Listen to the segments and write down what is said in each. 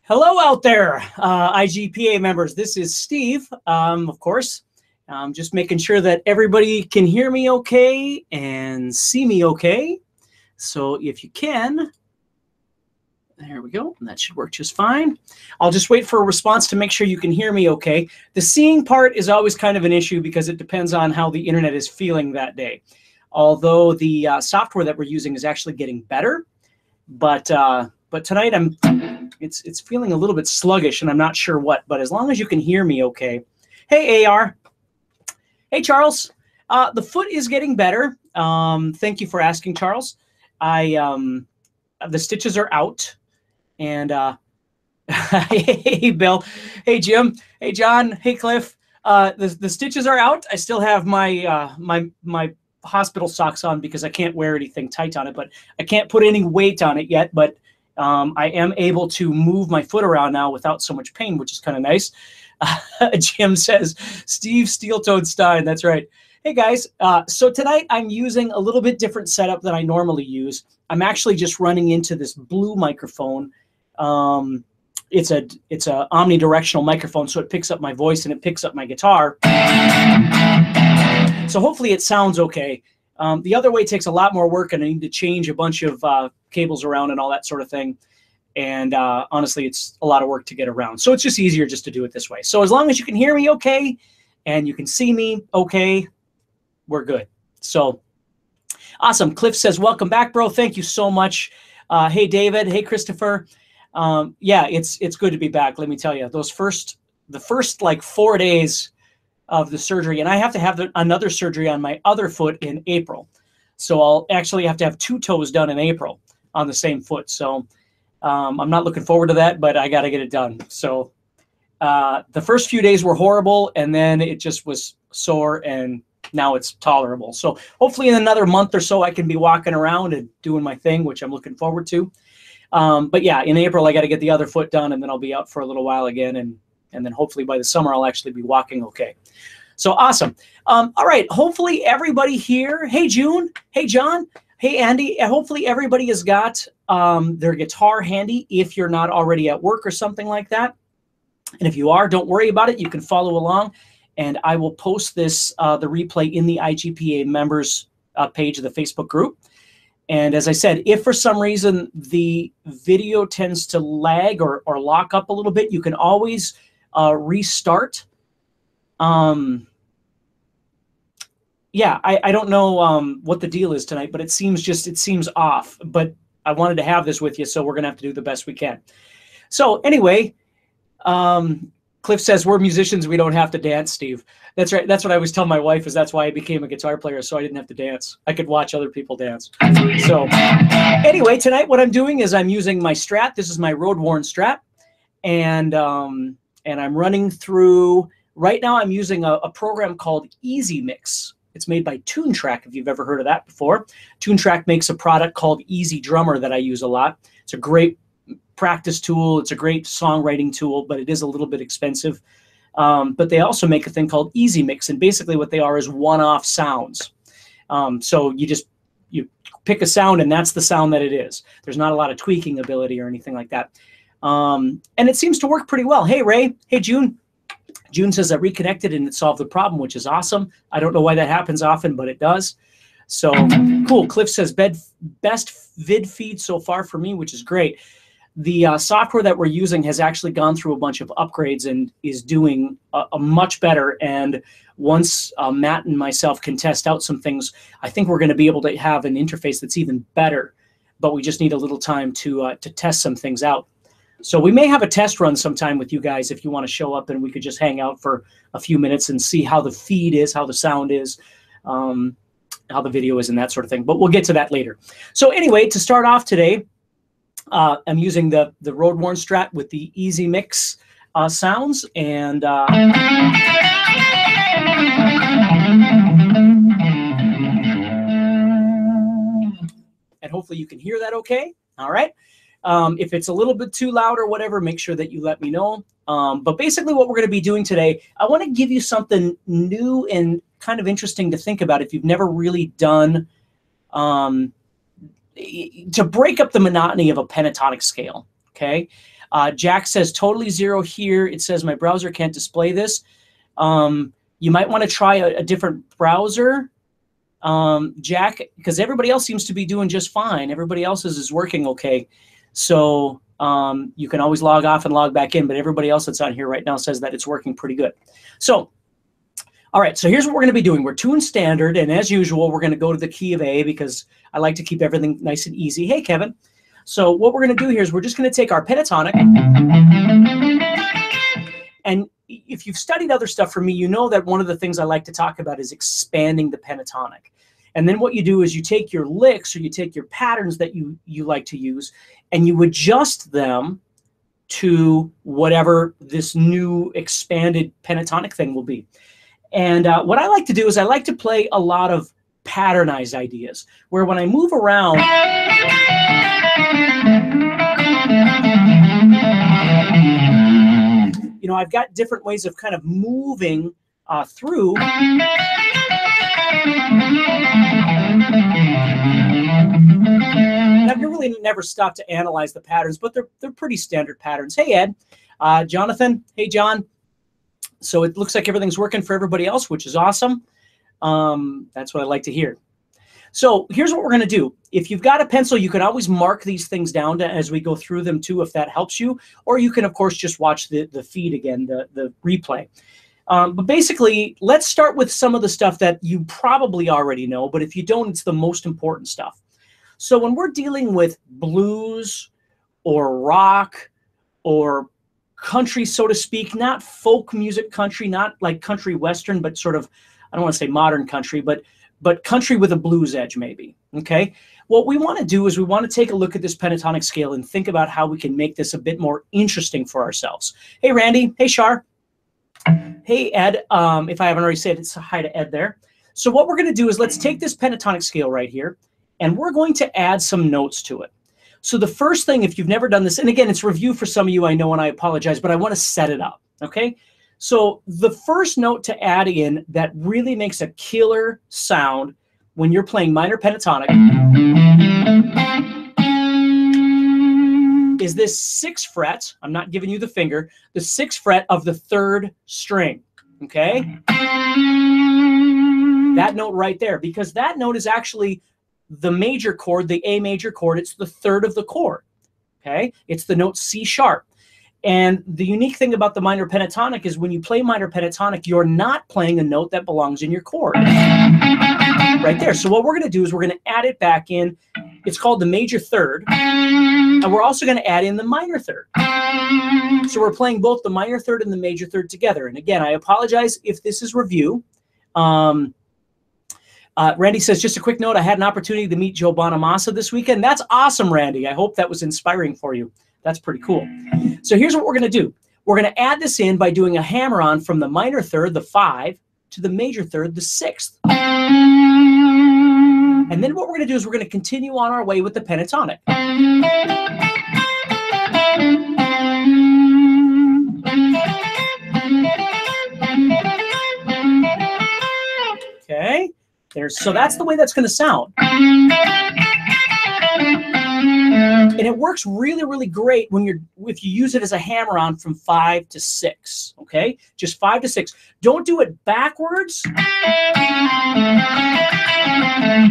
Hello out there, IGPA members. This is Steve, of course. I'm just making sure that everybody can hear me okay and see me okay. So if you can, there we go. That should work just fine. I'll just wait for a response to make sure you can hear me okay. The seeing part is always kind of an issue because it depends on how the internet is feeling that day. Although the software that we're using is actually getting better, but tonight it's feeling a little bit sluggish and I'm not sure what, but as long as you can hear me okay. Hey, AR. Hey, Charles. The foot is getting better. Thank you for asking, Charles. The stitches are out. And hey, Bill. Hey, Jim. Hey, John. Hey, Cliff. The stitches are out. I still have my my hospital socks on because I can't wear anything tight on it, but I can't put any weight on it yet. But I am able to move my foot around now without so much pain, which is kind of nice. Jim says, Steve Steel-Toed Stine. That's right. Hey, guys. So tonight I'm using a little bit different setup than I normally use. I'm actually just running into this blue microphone. It's a omnidirectional microphone, so it picks up my voice and it picks up my guitar. So hopefully it sounds okay. The other way takes a lot more work, and I need to change a bunch of cables around and all that sort of thing. And honestly, it's a lot of work to get around. So it's just easier just to do it this way. So as long as you can hear me okay and you can see me okay, we're good. So awesome. Cliff says, welcome back, bro. Thank you so much. Hey, David. Hey, Christopher. Yeah, it's good to be back. Let me tell you, the first like 4 days of the surgery, and I have to have another surgery on my other foot in April. So I'll actually have to have 2 toes done in April on the same foot. So I'm not looking forward to that, but I got to get it done. So the first few days were horrible, and then it just was sore, and now it's tolerable. So hopefully in another month or so, I can be walking around and doing my thing, which I'm looking forward to. But yeah, in April, I got to get the other foot done, and then I'll be out for a little while again. And then hopefully by the summer, I'll actually be walking okay. So awesome. All right. Hopefully everybody here. Hey, June. Hey, John. Hey, Andy. Hopefully everybody has got their guitar handy if you're not already at work or something like that. And if you are, don't worry about it. You can follow along. And I will post this, the replay in the IGPA members page of the Facebook group. And as I said, if for some reason the video tends to lag or lock up a little bit, you can always restart. Yeah, I don't know what the deal is tonight, but it seems off. But I wanted to have this with you, so we're gonna have to do the best we can. So anyway, Cliff says we're musicians, we don't have to dance, Steve. That's right. That's what I always tell my wife, is that's why I became a guitar player, so I didn't have to dance. I could watch other people dance. So anyway, tonight what I'm doing is I'm using my Strat. This is my road-worn Strat, and I'm running through. Right now, I'm using a program called Easy Mix. It's made by TuneTrack, if you've ever heard of that before. TuneTrack makes a product called Easy Drummer that I use a lot. It's a great practice tool. It's a great songwriting tool, but it is a little bit expensive. But they also make a thing called Easy Mix, and basically what they are is one-off sounds. So you pick a sound, and that's the sound that it is. There's not a lot of tweaking ability or anything like that. And it seems to work pretty well. Hey, Ray. Hey, June. June says I reconnected and it solved the problem, which is awesome. I don't know why that happens often, but it does. So cool. Cliff says best vid feed so far for me, which is great. The software that we're using has actually gone through a bunch of upgrades and is doing a much better. And once Matt and myself can test out some things, I think we're going to be able to have an interface that's even better. But we just need a little time to test some things out. So we may have a test run sometime with you guys if you want to show up, and we could just hang out for a few minutes and see how the feed is, how the sound is, how the video is, and that sort of thing. But we'll get to that later. So anyway, to start off today, I'm using the road-worn Strat with the Easy Mix sounds, and hopefully you can hear that okay. All right. If it's a little bit too loud or whatever, make sure that you let me know. But basically what we're going to be doing today, I want to give you something new and kind of interesting to think about if you've never really done, to break up the monotony of a pentatonic scale, okay? Jack says totally zero here. It says my browser can't display this. You might want to try a different browser, Jack, because everybody else seems to be doing just fine. Everybody else's is working okay. So you can always log off and log back in, but everybody else that's on here right now says that it's working pretty good. So, all right, so here's what we're going to be doing. We're tuned standard, and as usual, we're going to go to the key of A because I like to keep everything nice and easy. Hey, Kevin. So what we're going to do here is we're just going to take our pentatonic, and if you've studied other stuff from me, you know that one of the things I like to talk about is expanding the pentatonic. And then what you do is you take your licks or you take your patterns that you like to use and you adjust them to whatever this new expanded pentatonic thing will be. And what I like to do is I like to play a lot of patternized ideas where when I move around, you know, I've got different ways of kind of moving through. And I've really never stopped to analyze the patterns, but they're pretty standard patterns. Hey, Ed. Jonathan. Hey, John. So it looks like everything's working for everybody else, which is awesome. That's what I like to hear. So here's what we're going to do. If you've got a pencil, you can always mark these things down as we go through them too, if that helps you. Or you can, of course, just watch the feed again, the replay. But basically, let's start with some of the stuff that you probably already know. But if you don't, it's the most important stuff. So when we're dealing with blues or rock or country, so to speak, not folk music country, not like country western, but sort of, I don't want to say modern country, but country with a blues edge maybe, okay? What we want to do is we want to take a look at this pentatonic scale and think about how we can make this a bit more interesting for ourselves. Hey, Randy. Hey, Shar. Hey, Ed. If I haven't already said it's hi to Ed there. So what we're going to do is let's take this pentatonic scale right here, and we're going to add some notes to it. So the first thing, if you've never done this, and again, it's review for some of you, I know, and I apologize, but I want to set it up, okay? So the first note to add in that really makes a killer sound when you're playing minor pentatonic is this 6th fret. I'm not giving you the finger. The 6th fret of the 3rd string, okay? That note right there, because that note is actually the major chord, the A major chord. It's the 3rd of the chord, okay? It's the note C sharp. And the unique thing about the minor pentatonic is when you play minor pentatonic, you're not playing a note that belongs in your chord. Right there. So what we're going to do is we're going to add it back in. It's called the major 3rd. And we're also going to add in the minor 3rd. So we're playing both the minor 3rd and the major 3rd together. And again, I apologize if this is review. Randy says, just a quick note, I had an opportunity to meet Joe Bonamassa this weekend. That's awesome, Randy. I hope that was inspiring for you. That's pretty cool. So here's what we're going to do. We're going to add this in by doing a hammer-on from the minor 3rd, the 5, to the major 3rd, the 6th. And then what we're going to do is we're going to continue on our way with the pentatonic. Okay. So that's the way that's going to sound. And it works really, really great if you use it as a hammer-on from 5 to 6, okay? Just 5 to 6. Don't do it backwards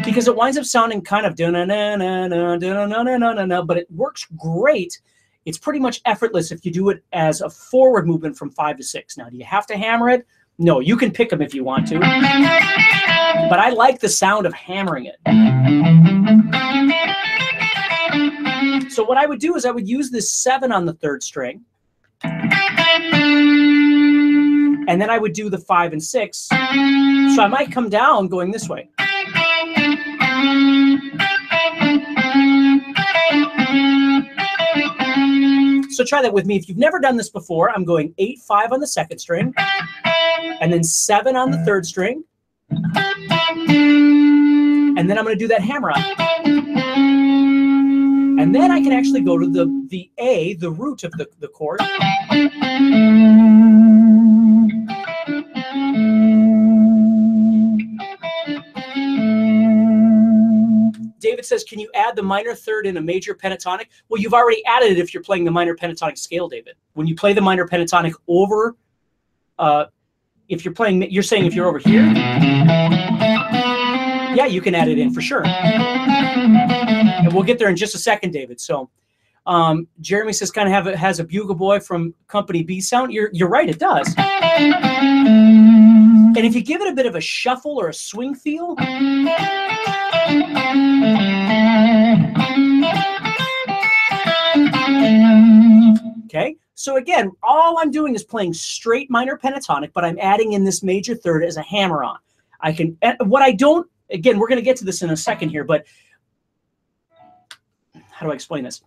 because it winds up sounding kind of da-na-na-na-na-na-na-na-na-na, but it works great. It's pretty much effortless if you do it as a forward movement from 5 to 6. Now, do you have to hammer it? No, you can pick them if you want to. But I like the sound of hammering it. So what I would do is I would use this 7 on the 3rd string. And then I would do the 5 and 6. So I might come down going this way. So try that with me. If you've never done this before, I'm going 8, 5 on the second string, and then 7 on the third string. And then I'm going to do that hammer on. And then I can actually go to the A, the root of the chord. David says, can you add the minor third in a major pentatonic? Well, you've already added it if you're playing the minor pentatonic scale, David. When you play the minor pentatonic over, if you're playing, you're saying if you're over here, yeah, you can add it in for sure. And we'll get there in just a second, David. So Jeremy says, kind of has a bugle boy from Company B sound. You're right, it does. And if you give it a bit of a shuffle or a swing feel, okay, so again, all I'm doing is playing straight minor pentatonic, but I'm adding in this major third as a hammer-on. I can, what I don't, again, we're going to get to this in a second here, but how do I explain this?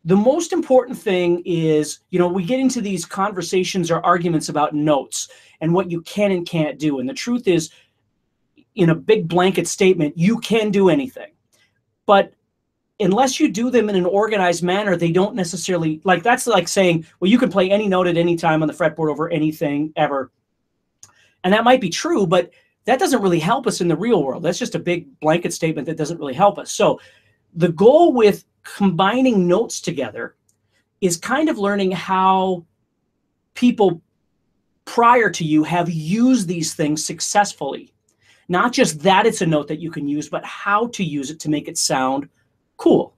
The most important thing is, you know, we get into these conversations or arguments about notes and what you can and can't do. And the truth is, in a big blanket statement, you can do anything. But unless you do them in an organized manner, they don't necessarily, like, that's like saying, well, you can play any note at any time on the fretboard over anything ever. And that might be true, but that doesn't really help us in the real world. That's just a big blanket statement that doesn't really help us. So the goal with combining notes together is kind of learning how people prior to you have used these things successfully. Not just that it's a note that you can use, but how to use it to make it sound cool.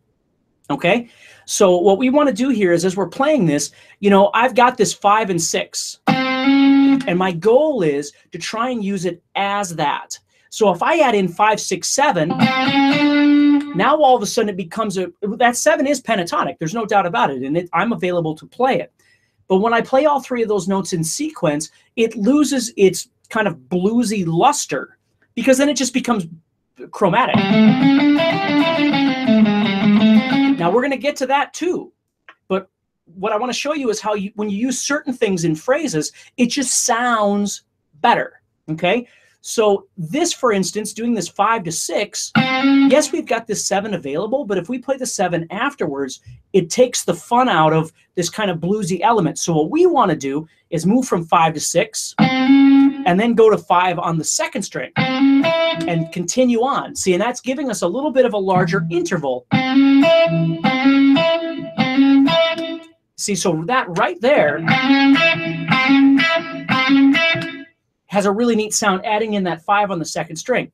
Okay? So what we want to do here is, as we're playing this, you know, I've got this 5 and 6. And my goal is to try and use it as that. So if I add in 5, 6, 7, now all of a sudden it becomes that 7 is pentatonic. There's no doubt about it. And I'm available to play it. But when I play all 3 of those notes in sequence, it loses its kind of bluesy luster, because then it just becomes chromatic. Now we're going to get to that too. But what I want to show you is how when you use certain things in phrases, it just sounds better. Okay? So this, for instance, doing this 5 to 6, yes, we've got this 7 available, but if we play the 7 afterwards, it takes the fun out of this kind of bluesy element. So what we want to do is move from 5 to 6 and then go to 5 on the second string and continue on. See, and that's giving us a little bit of a larger interval. See, so that right there has a really neat sound, adding in that 5 on the second string.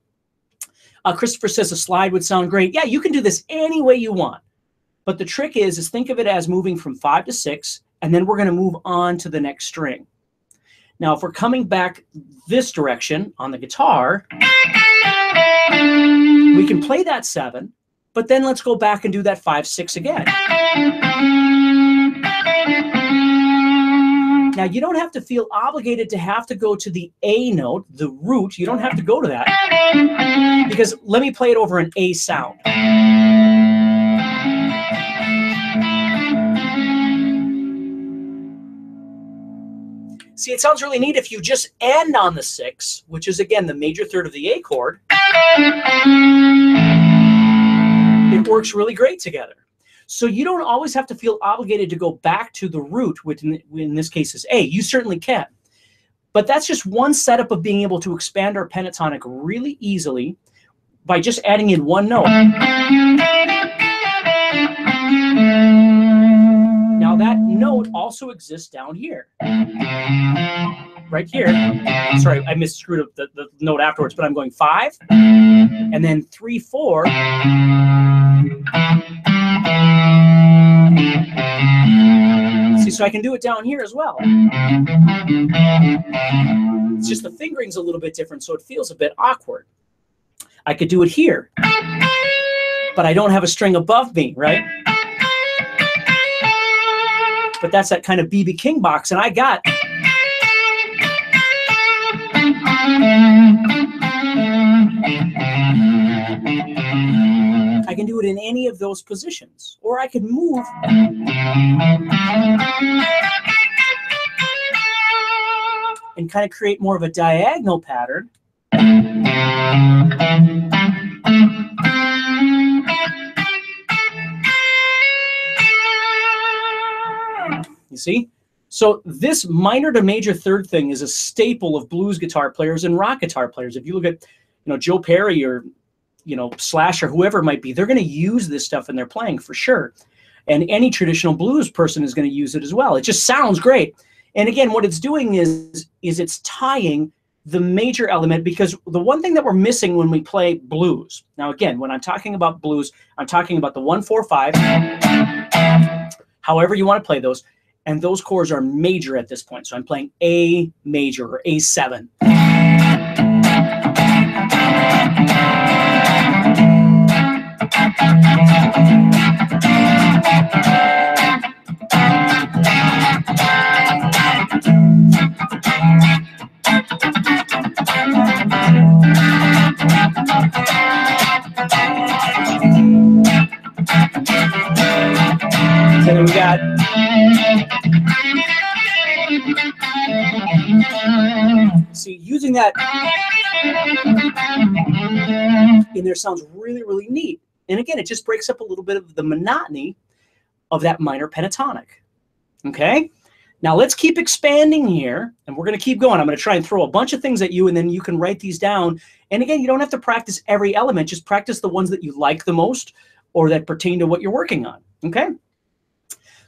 Christopher says a slide would sound great. Yeah, you can do this any way you want. But the trick is think of it as moving from 5 to 6, and then we're going to move on to the next string. Now, if we're coming back this direction on the guitar, we can play that 7, but then let's go back and do that 5, 6 again. Now, you don't have to feel obligated to have to go to the A note, the root. You don't have to go to that, because let me play it over an A sound. See, it sounds really neat if you just end on the 6, which is, again, the major third of the A chord. It works really great together. So you don't always have to feel obligated to go back to the root, which in this case is A. You certainly can. But that's just one setup of being able to expand our pentatonic really easily by just adding in one note. Now that note also exists down here. Right here. Sorry, I screwed up the note afterwards, but I'm going 5, and then 3, 4. See, so I can do it down here as well. It's just the fingering's a little bit different, so it feels a bit awkward. I could do it here, but I don't have a string above me, right? But that's that kind of B.B. King box, and I got... can do it in any of those positions. Or I could move and kind of create more of a diagonal pattern. You see? So this minor to major third thing is a staple of blues guitar players and rock guitar players. If you look at, Joe Perry or, Slash or whoever it might be, they're going to use this stuff in their playing for sure. And any traditional blues person is going to use it as well. It just sounds great. And again, what it's doing is it's tying the major element, because the one thing that we're missing when we play blues. Now, again, when I'm talking about blues, I'm talking about the 1, 4, 5, however you want to play those. And those chords are major at this point. So I'm playing A major or A7. So then we got see, using that in there sounds really, really neat. And again, it just breaks up a little bit of the monotony of that minor pentatonic. Okay? Now let's keep expanding here, and we're going to keep going. I'm going to try and throw a bunch of things at you, and then you can write these down. And again, you don't have to practice every element. Just practice the ones that you like the most or that pertain to what you're working on. Okay?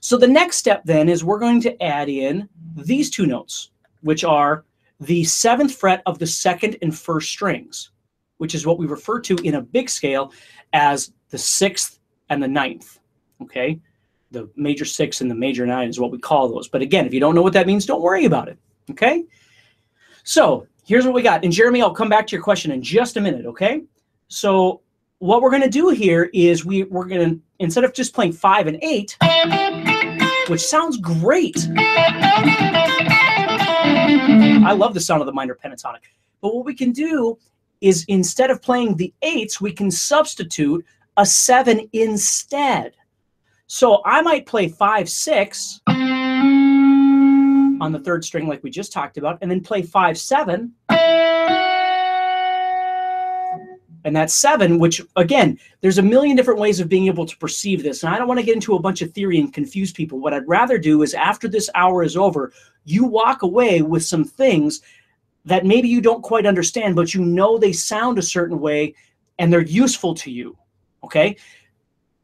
So the next step then is we're going to add in these two notes, which are the 7th fret of the 2nd and 1st strings, which is what we refer to in a big scale as the 6th and the 9th. Okay? The major 6 and the major 9 is what we call those. But again, if you don't know what that means, don't worry about it. Okay? So here's what we got. And Jeremy, I'll come back to your question in just a minute. Okay? So what we're going to do here is we're going to, instead of just playing 5 and 8, which sounds great. I love the sound of the minor pentatonic. But what we can do is instead of playing the 8s, we can substitute a 7 instead. So I might play 5, 6 on the 3rd string like we just talked about, and then play 5, 7. And that's 7, which, again, there's a million different ways of being able to perceive this. And I don't want to get into a bunch of theory and confuse people. What I'd rather do is after this hour is over, you walk away with some things that maybe you don't quite understand, but you know they sound a certain way and they're useful to you, okay?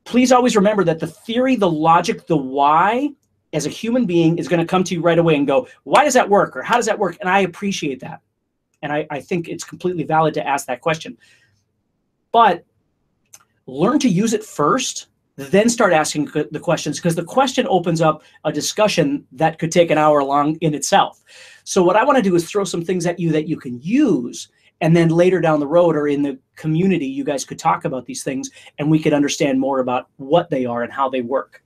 Please always remember that the theory, the logic, the why, as a human being is going to come to you right away and go, why does that work? Or how does that work? And I appreciate that. And I think it's completely valid to ask that question. But learn to use it first, then start asking the questions, because the question opens up a discussion that could take an hour long in itself. So what I want to do is throw some things at you that you can use, and then later down the road or in the community, you guys could talk about these things and we could understand more about what they are and how they work.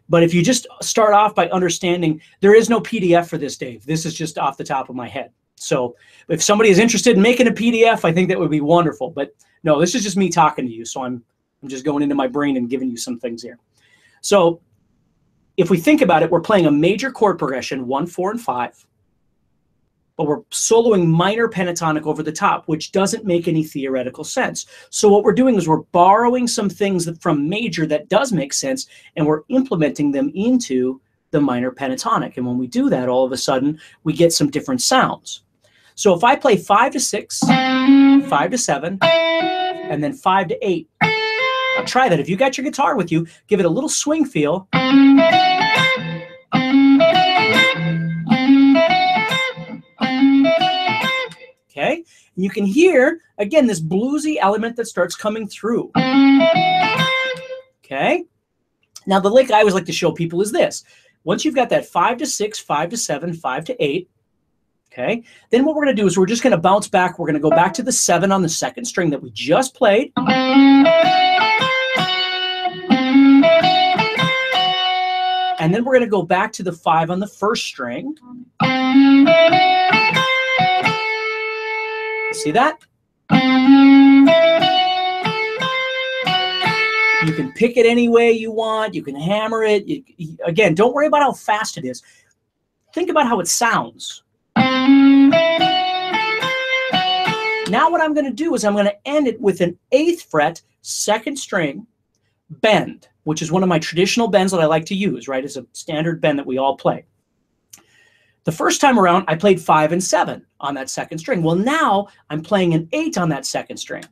But if you just start off by understanding, there is no PDF for this, Dave. This is just off the top of my head. So if somebody is interested in making a PDF, I think that would be wonderful. But no, this is just me talking to you. So I'm just going into my brain and giving you some things here. So if we think about it, we're playing a major chord progression, 1, 4, and 5. But we're soloing minor pentatonic over the top, which doesn't make any theoretical sense. So what we're doing is we're borrowing some things from major that does make sense, and we're implementing them into the minor pentatonic. And when we do that, all of a sudden, we get some different sounds. So if I play 5 to 6, 5 to 7, and then 5 to 8, now try that. If you got your guitar with you, give it a little swing feel. Okay, and you can hear, again, this bluesy element that starts coming through. Okay, now the lick I always like to show people is this. Once you've got that 5 to 6, 5 to 7, 5 to 8, okay, then what we're going to do is we're just going to bounce back. We're going to go back to the 7 on the 2nd string that we just played. And then we're going to go back to the 5 on the 1st string. See that? You can pick it any way you want. You can hammer it. Again, don't worry about how fast it is. Think about how it sounds. Now what I'm going to do is I'm going to end it with an 8th fret, 2nd string bend, which is one of my traditional bends that I like to use, right? It's a standard bend that we all play. The first time around, I played 5 and 7 on that 2nd string. Well, now I'm playing an 8 on that 2nd string.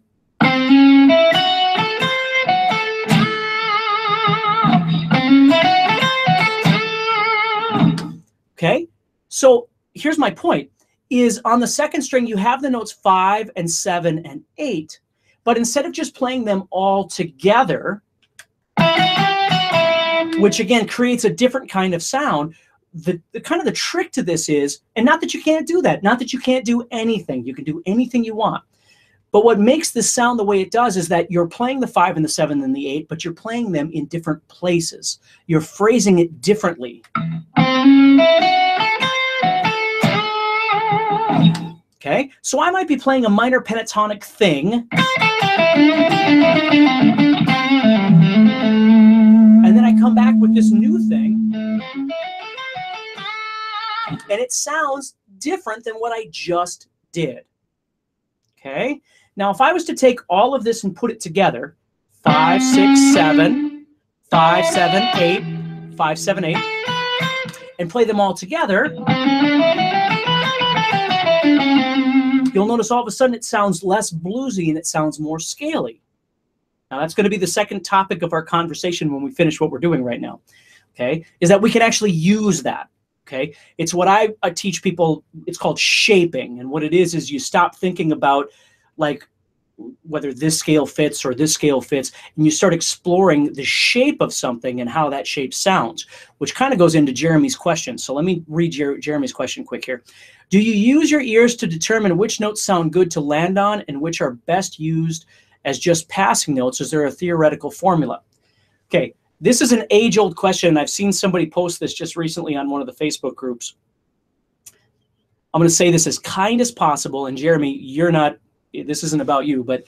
Okay, so here's my point, is on the 2nd string, you have the notes 5 and 7 and 8, but instead of just playing them all together, which again creates a different kind of sound, the kind of the trick to this is, and not that you can't do that, not that you can't do anything, you can do anything you want, but what makes this sound the way it does is that you're playing the 5 and the 7 and the 8, but you're playing them in different places. You're phrasing it differently. Okay, so I might be playing a minor pentatonic thing, and then I come back with this new thing, and it sounds different than what I just did. Okay, now if I was to take all of this and put it together, 5, 6, 7, 5, 7, 8, 5, 7, 8, and play them all together, you'll notice all of a sudden it sounds less bluesy and it sounds more scaly. Now that's going to be the second topic of our conversation when we finish what we're doing right now, okay, is that we can actually use that, okay? It's what I teach people, it's called shaping, and what it is you stop thinking about like whether this scale fits or this scale fits, and you start exploring the shape of something and how that shape sounds, which kind of goes into Jeremy's question. So let me read Jeremy's question quick here. Do you use your ears to determine which notes sound good to land on and which are best used as just passing notes? Is there a theoretical formula? Okay, this is an age-old question. I've seen somebody post this just recently on one of the Facebook groups. I'm going to say this as kind as possible, and Jeremy, this isn't about you, but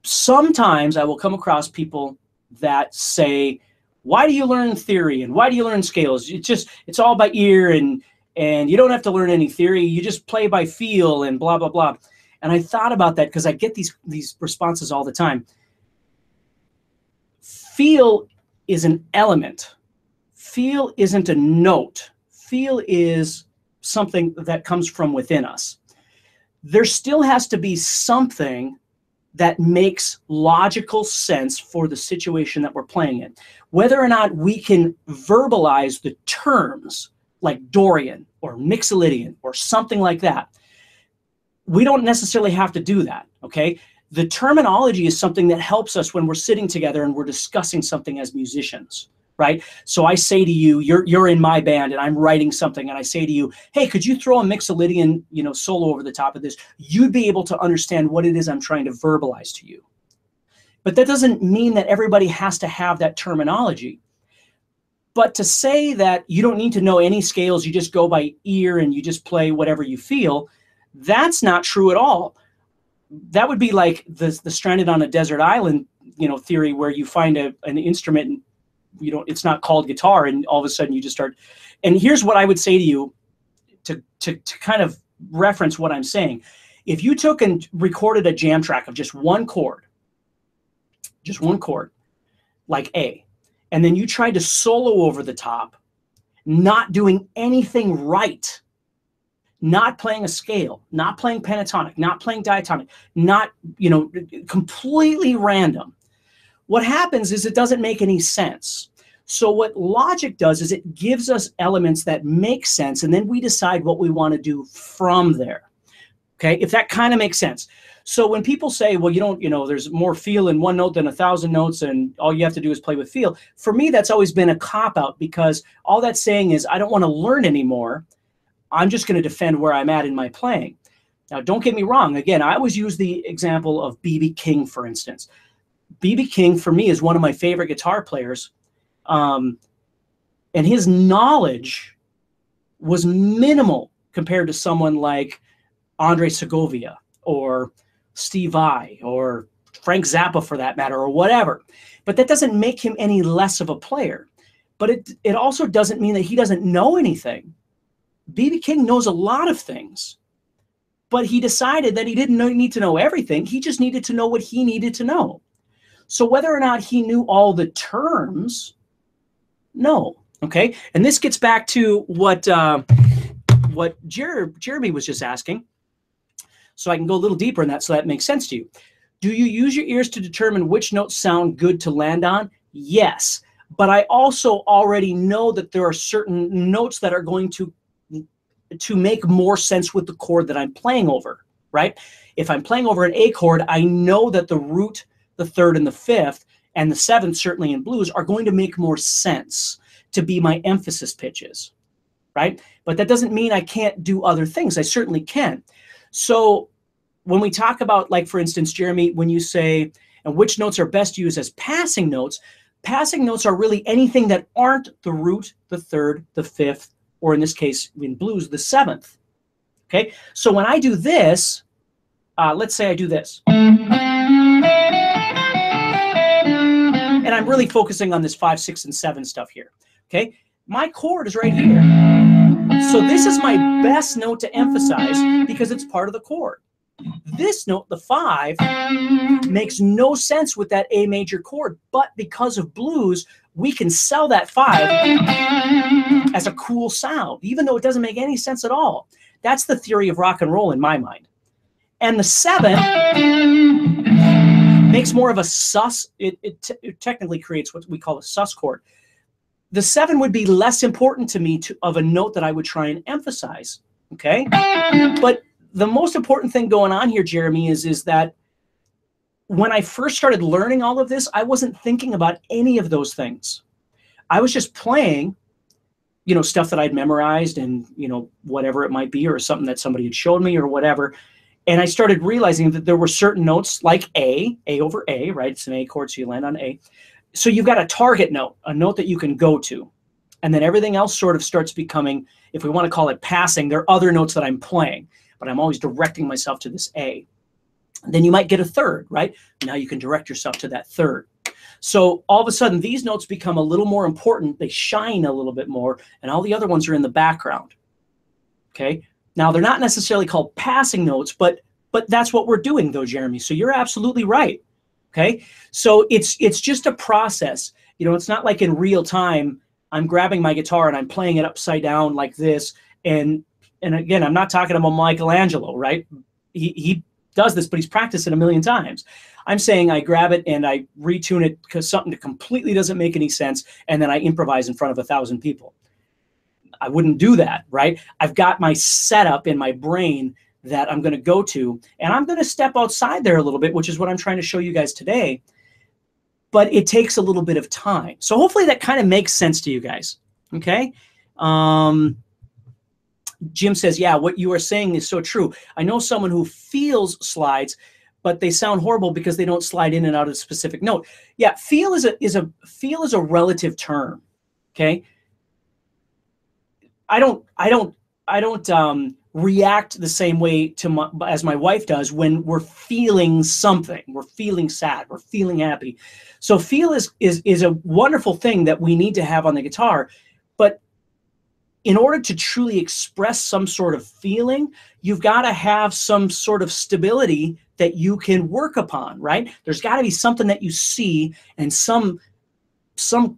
sometimes I will come across people that say, why do you learn theory and why do you learn scales? It's all by ear, and you don't have to learn any theory. You just play by feel and blah, blah, blah. And I thought about that because I get these responses all the time. Feel is an element. Feel isn't a note. Feel is something that comes from within us. There still has to be something that makes logical sense for the situation that we're playing in. Whether or not we can verbalize the terms like Dorian or Mixolydian or something like that, we don't necessarily have to do that, okay? The terminology is something that helps us when we're sitting together and we're discussing something as musicians, right? So I say to you, you're in my band and I'm writing something, and I say to you, hey, could you throw a Mixolydian, solo over the top of this? You'd be able to understand what it is I'm trying to verbalize to you. But that doesn't mean that everybody has to have that terminology. But to say that you don't need to know any scales, you just go by ear and you just play whatever you feel, that's not true at all. That would be like the stranded on a desert island, theory, where you find an instrument and it's not called guitar, and all of a sudden you just start. And here's what I would say to you to kind of reference what I'm saying. If you took and recorded a jam track of just one chord, like A, and then you tried to solo over the top, not doing anything right, not playing a scale, not playing pentatonic, not playing diatonic, not, completely random, what happens is it doesn't make any sense. So what logic does is it gives us elements that make sense, and then we decide what we want to do from there. Okay, if that kind of makes sense. So when people say, well, there's more feel in one note than 1,000 notes, and all you have to do is play with feel. For me, that's always been a cop-out, because all that's saying is I don't want to learn anymore. I'm just going to defend where I'm at in my playing. Now, don't get me wrong. Again, I always use the example of B.B. King, for instance. B.B. King, for me, is one of my favorite guitar players. And his knowledge was minimal compared to someone like Andre Segovia or Steve Vai or Frank Zappa for that matter, or whatever. But that doesn't make him any less of a player. But it also doesn't mean that he doesn't know anything. B.B. King knows a lot of things, but he decided that he didn't need to know everything. He just needed to know what he needed to know. So whether or not he knew all the terms, no. Okay, and this gets back to what Jeremy was just asking. So I can go a little deeper in that so that makes sense to you. Do you use your ears to determine which notes sound good to land on? Yes, but I also already know that there are certain notes that are going to make more sense with the chord that I'm playing over, right? If I'm playing over an A chord, I know that the root, the third, and the fifth, and the seventh, certainly in blues, are going to make more sense to be my emphasis pitches, right? But that doesn't mean I can't do other things. I certainly can. So when we talk about, like, for instance, Jeremy, when you say, and which notes are best used as passing notes are really anything that aren't the root, the third, the fifth, or in this case, in blues, the seventh. Okay, so when I do this, let's say I do this. And I'm really focusing on this 5, 6, and 7 stuff here. Okay, my chord is right here. So this is my best note to emphasize because it's part of the chord. This note, the 5, makes no sense with that A major chord, but because of blues, we can sell that 5 as a cool sound, even though it doesn't make any sense at all. That's the theory of rock and roll in my mind. And the 7 makes more of a sus. It technically creates what we call a sus chord. The 7 would be less important to me of a note that I would try and emphasize, okay? But the most important thing going on here, Jeremy, is that when I first started learning all of this, I wasn't thinking about any of those things. I was just playing, you know, stuff that I'd memorized and, you know, whatever it might be, or something that somebody had showed me or whatever. And I started realizing that there were certain notes like A over A, right? It's an A chord, so you land on A. So you've got a target note, a note that you can go to. And then everything else sort of starts becoming, if we want to call it passing, there are other notes that I'm playing, but I'm always directing myself to this A. Then you might get a third, right? Now you can direct yourself to that third. So all of a sudden, these notes become a little more important. They shine a little bit more, and all the other ones are in the background, okay? Now, they're not necessarily called passing notes, but that's what we're doing, though, Jeremy. So you're absolutely right. Okay, so it's just a process. You know, it's not like in real time I'm grabbing my guitar and I'm playing it upside down like this. And again, I'm not talking about Michelangelo, right? He does this, but he's practiced it a million times. I'm saying I grab it and I retune it because something that completely doesn't make any sense, and then I improvise in front of 1,000 people. I wouldn't do that, right? I've got my setup in my brain that I'm going to go to, and I'm going to step outside there a little bit, which is what I'm trying to show you guys today. But it takes a little bit of time. So hopefully that kind of makes sense to you guys. Okay. Jim says, yeah, what you are saying is so true. I know someone who feels slides, but they sound horrible because they don't slide in and out of a specific note. Yeah, feel is a relative term. Okay. I don't react the same way as my wife does when we're feeling something. We're feeling sad, we're feeling happy. So feel is a wonderful thing that we need to have on the guitar. But in order to truly express some sort of feeling, you've got to have some sort of stability that you can work upon, right? There's got to be something that you see and some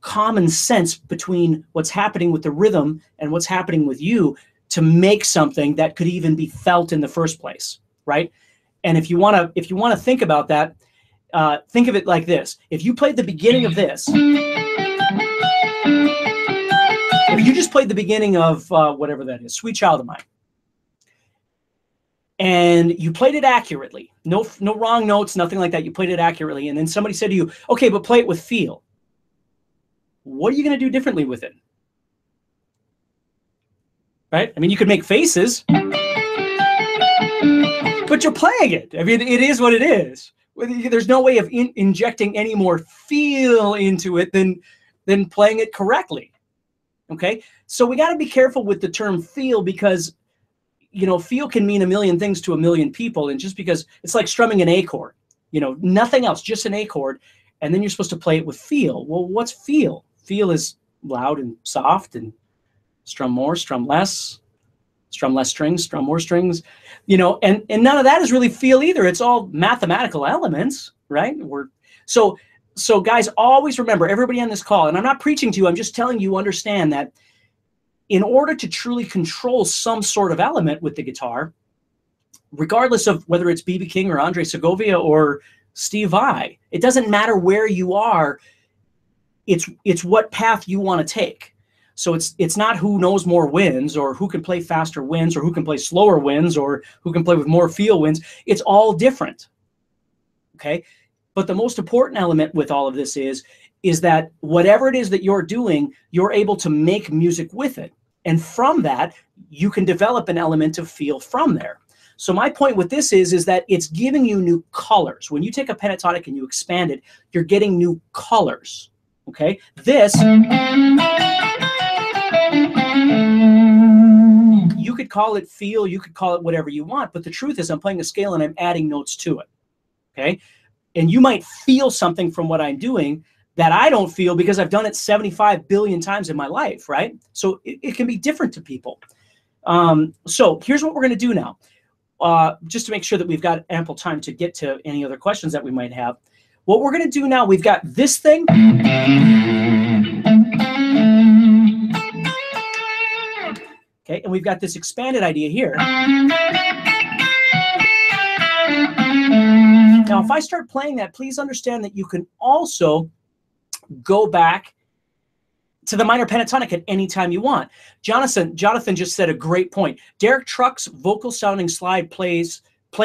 common sense between what's happening with the rhythm and what's happening with you to make something that could even be felt in the first place, right? And if you want to think about that, think of it like this. If you played the beginning of this, if you just played the beginning of whatever that is, Sweet Child of Mine, and you played it accurately, no wrong notes, nothing like that, you played it accurately, and then somebody said to you, okay, but play it with feel. What are you going to do differently with it? Right? I mean, you could make faces, but you're playing it. I mean, it is what it is. There's no way of injecting any more feel into it than playing it correctly. Okay? So we got to be careful with the term feel because, you know, feel can mean a million things to a million people. And just because it's like strumming an A chord. you know, nothing else, just an A chord. And then you're supposed to play it with feel. Well, what's feel? Feel is loud and soft, and strum more, strum less strings, strum more strings, you know, and none of that is really feel either. It's all mathematical elements, right? So guys, always remember, everybody on this call, and I'm not preaching to you, I'm just telling you, understand that in order to truly control some sort of element with the guitar, regardless of whether it's B.B. King or Andre Segovia or Steve Vai, it doesn't matter where you are, it's what path you want to take. So it's not who knows more wins, or who can play faster wins, or who can play slower wins, or who can play with more feel wins. It's all different, okay? But the most important element with all of this is that whatever it is that you're doing, you're able to make music with it. And from that, you can develop an element of feel from there. So my point with this is that it's giving you new colors. When you take a pentatonic and you expand it, you're getting new colors, okay? This, you could call it feel, you could call it whatever you want, but the truth is I'm playing a scale and I'm adding notes to it, okay? And you might feel something from what I'm doing that I don't feel because I've done it 75 billion times in my life, right? So it can be different to people. So here's what we're gonna do now. Just to make sure that we've got ample time to get to any other questions that we might have. What we're gonna do now, we've got this thing. Okay, and we've got this expanded idea here. Now, if I start playing that, please understand that you can also go back to the minor pentatonic at any time you want. Jonathan just said a great point. Derek Truck's vocal sounding slide play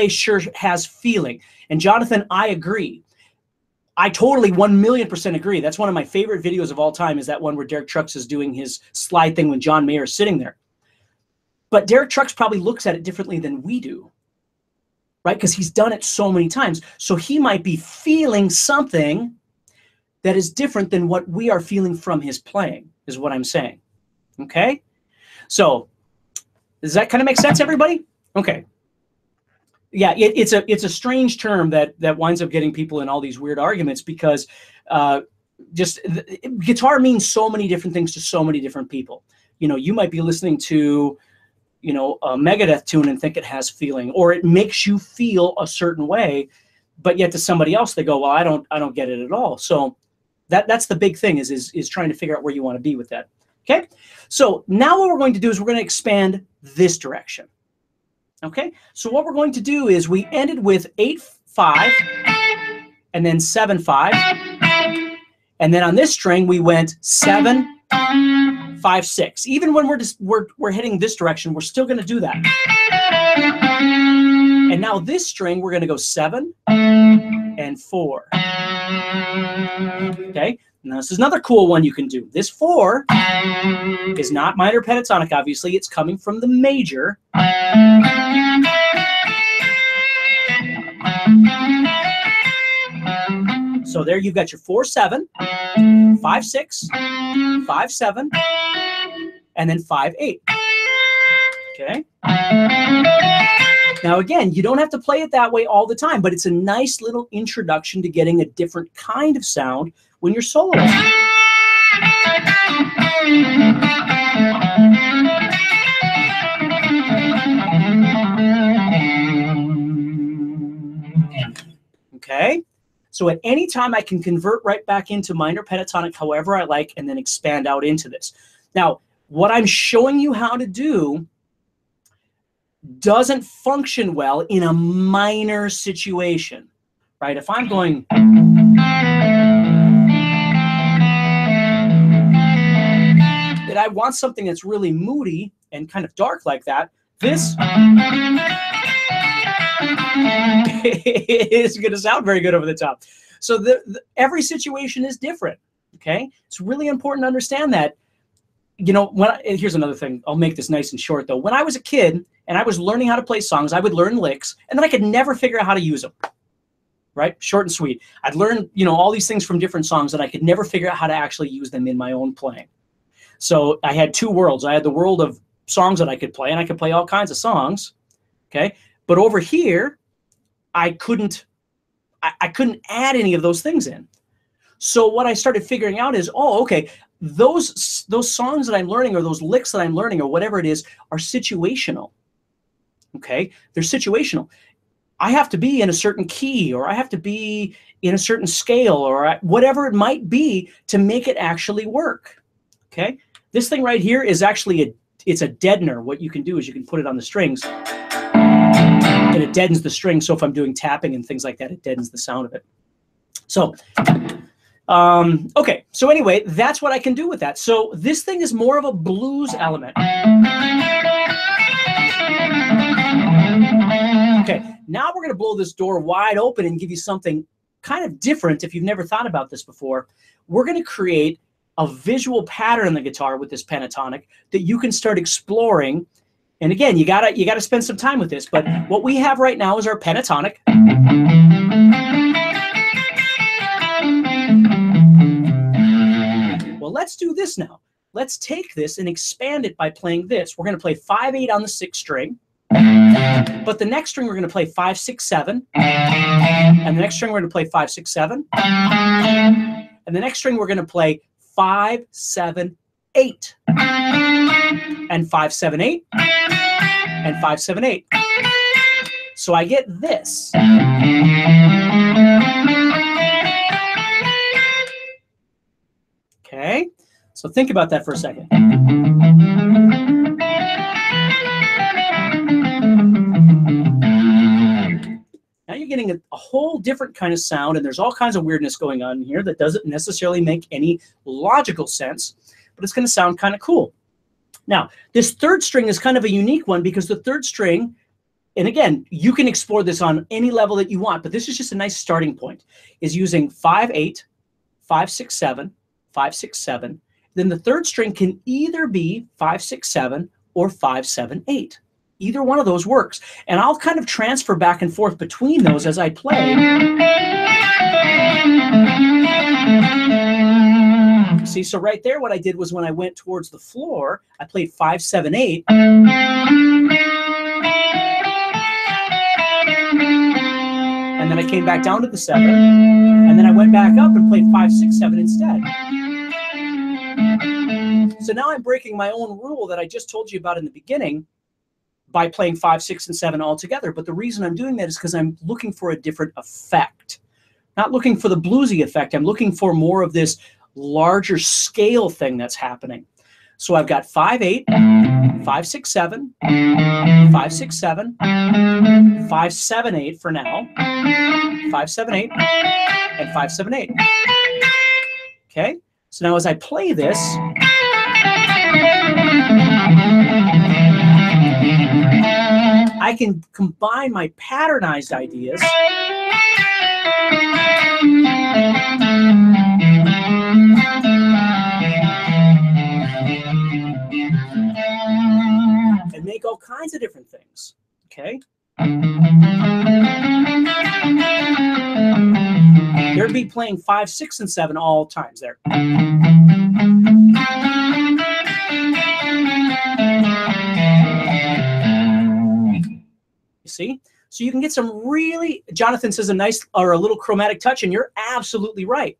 sure has feeling. And Jonathan, I agree. I totally 1,000,000% agree. That's one of my favorite videos of all time, is that one where Derek Trucks is doing his slide thing when John Mayer is sitting there. But Derek Trucks probably looks at it differently than we do, right? Because he's done it so many times. So he might be feeling something that is different than what we are feeling from his playing, is what I'm saying, okay? So does that kind of make sense, everybody? Okay. Yeah, it's a strange term that winds up getting people in all these weird arguments, because guitar means so many different things to so many different people. You know, you might be listening to, you know, a Megadeth tune and think it has feeling, or it makes you feel a certain way, but yet to somebody else they go, well, I don't get it at all. So that's the big thing, is trying to figure out where you want to be with that. Okay, so now what we're going to do is we're going to expand this direction. Okay, so what we're going to do is we ended with 8-5 and then 7-5, and then on this string we went 7-5-6. Even when we're heading this direction, we're still going to do that. And now this string we're going to go 7 and 4. Okay, now this is another cool one you can do. This 4 is not minor pentatonic, obviously. It's coming from the major. So there you've got your 4-7, 5-6, 5-7, and then 5-8. Okay. Now again, you don't have to play it that way all the time, but it's a nice little introduction to getting a different kind of sound when you're soloing. Okay. So at any time I can convert right back into minor pentatonic however I like, and then expand out into this. Now, what I'm showing you how to do doesn't function well in a minor situation, right? If I'm going, and I want something that's really moody and kind of dark like that, this isn't going to sound very good over the top. So every situation is different, okay? It's really important to understand that. You know, here's another thing. I'll make this nice and short, though. When I was a kid and I was learning how to play songs, I would learn licks, and then I could never figure out how to use them, right? Short and sweet. I'd learn, you know, all these things from different songs, and I could never figure out how to actually use them in my own playing. So I had two worlds. I had the world of songs that I could play, and I could play all kinds of songs, okay? But over here, I couldn't I couldn't add any of those things in. So what I started figuring out is, oh, okay, those songs that I'm learning, or those licks that I'm learning, or whatever it is, are situational. Okay, they're situational. I have to be in a certain key, or I have to be in a certain scale, or whatever it might be to make it actually work. Okay, this thing right here is actually it's a deadener. What you can do is you can put it on the strings, and it deadens the string. So if I'm doing tapping and things like that, it deadens the sound of it. So, okay. So anyway, that's what I can do with that. So this thing is more of a blues element. Okay, now we're going to blow this door wide open and give you something kind of different if you've never thought about this before. We're going to create a visual pattern on the guitar with this pentatonic that you can start exploring. And again, you gotta spend some time with this, but what we have right now is our pentatonic. Well, let's do this now. Let's take this and expand it by playing this. We're gonna play 5/8 on the 6th string, but the next string we're gonna play 5, 6, 7, and the next string we're gonna play 5, 6, 7, and the next string we're gonna play 5, 7, 8, and 5, 7, 8, and 5, 7, 8. So I get this. Okay, so think about that for a second. Now you're getting a whole different kind of sound, and there's all kinds of weirdness going on here that doesn't necessarily make any logical sense, but it's going to sound kind of cool. Now, this 3rd string is kind of a unique one because the 3rd string, and again, you can explore this on any level that you want, but this is just a nice starting point, is using 5/8, 5, 6, 7, 5, 6, 7. Then the 3rd string can either be 5, 6, 7 or 5, 7, 8. Either one of those works. And I'll kind of transfer back and forth between those as I play. See, so right there what I did was when I went towards the floor, I played 5, 7, 8. And then I came back down to the 7. And then I went back up and played 5, 6, 7 instead. So now I'm breaking my own rule that I just told you about in the beginning by playing 5, 6, and 7 all together. But the reason I'm doing that is because I'm looking for a different effect. Not looking for the bluesy effect. I'm looking for more of this larger scale thing that's happening. So I've got 5/8, 5, 6, 7, 5, 6, 7, 5, 7, 8 for now, 5, 7, 8, and 5, 7, 8. Okay, so now as I play this, I can combine my patternized ideas and make all kinds of different things. Okay? There'd be playing 5, 6, and 7 all times there. See? So you can get some really, Jonathan says a nice or a little chromatic touch, and you're absolutely right.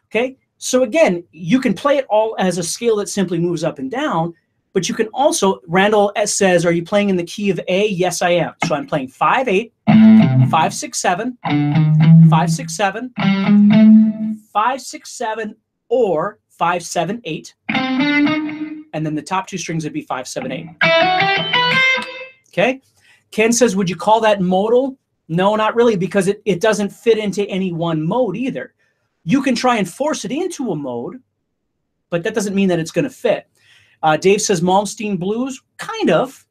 Okay? So again, you can play it all as a scale that simply moves up and down, but you can also, Randall says, are you playing in the key of A? Yes, I am. So I'm playing 5/8, 5, 6, 7, 5, 6, 7, 5, 6, 7, or 5, 7, 8. And then the top 2 strings would be 5, 7, 8. Okay? Ken says, would you call that modal? No, not really, because it doesn't fit into any one mode either. You can try and force it into a mode, but that doesn't mean that it's going to fit. Dave says, Malmsteen blues? Kind of.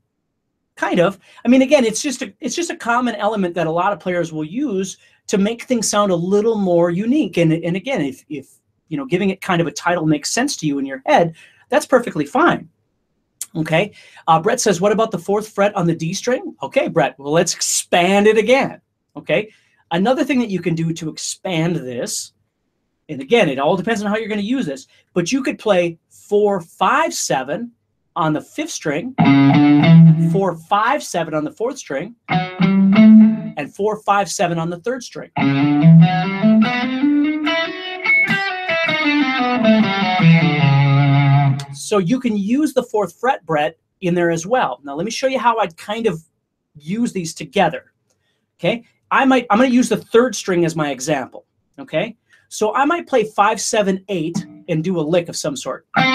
I mean, again, it's just a common element that a lot of players will use to make things sound a little more unique. And again, if you know, giving it kind of a title makes sense to you in your head, that's perfectly fine. Okay, Brett says, what about the 4th fret on the D string? Okay, Brett, well, let's expand it again. Okay, another thing that you can do to expand this, and again, it all depends on how you're going to use this, but you could play 4, 5, 7 on the 5th string, 4, 5, 7 on the 4th string, and 4, 5, 7 on the 3rd string. So you can use the 4th fret in there as well. Now let me show you how I'd kind of use these together. Okay, I'm going to use the 3rd string as my example. Okay, so I might play 5, 7, 8 and do a lick of some sort. Okay,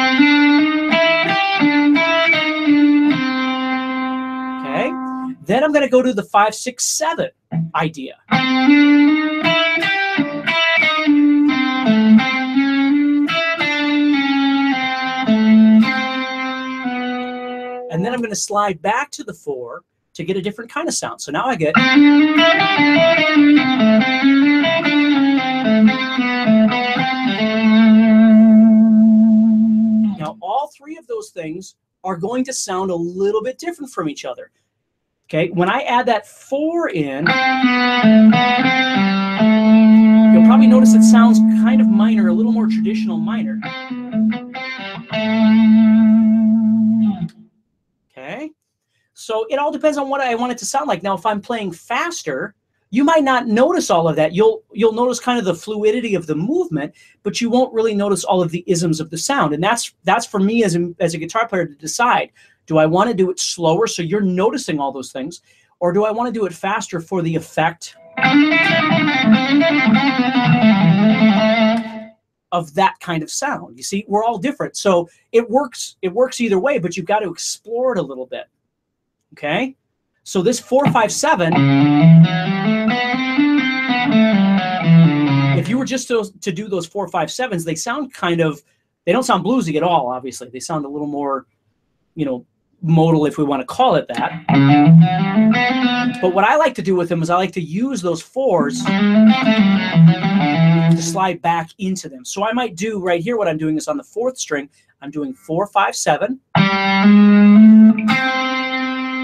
then I'm going to go to the 5, 6, 7 idea. And then I'm going to slide back to the 4 to get a different kind of sound. So now I get. Now all 3 of those things are going to sound a little bit different from each other. Okay, when I add that 4 in, you'll probably notice it sounds kind of minor, a little more traditional minor. Okay, so it all depends on what I want it to sound like. Now, if I'm playing faster, you might not notice all of that. You'll notice kind of the fluidity of the movement, but you won't really notice all of the isms of the sound. And that's for me as a guitar player to decide. Do I want to do it slower so you're noticing all those things, or do I want to do it faster for the effect of that kind of sound? You see, we're all different. So it works either way, but you've got to explore it a little bit. Okay? So this 4, 5, 7, if you were just to do those 4, 5, 7s, they sound they don't sound bluesy at all, obviously. They sound a little more, modal, if we want to call it that. But what I like to do with them is I like to use those 4s to slide back into them. So I might do right here, what I'm doing is on the 4th string, I'm doing 4, 5, 7.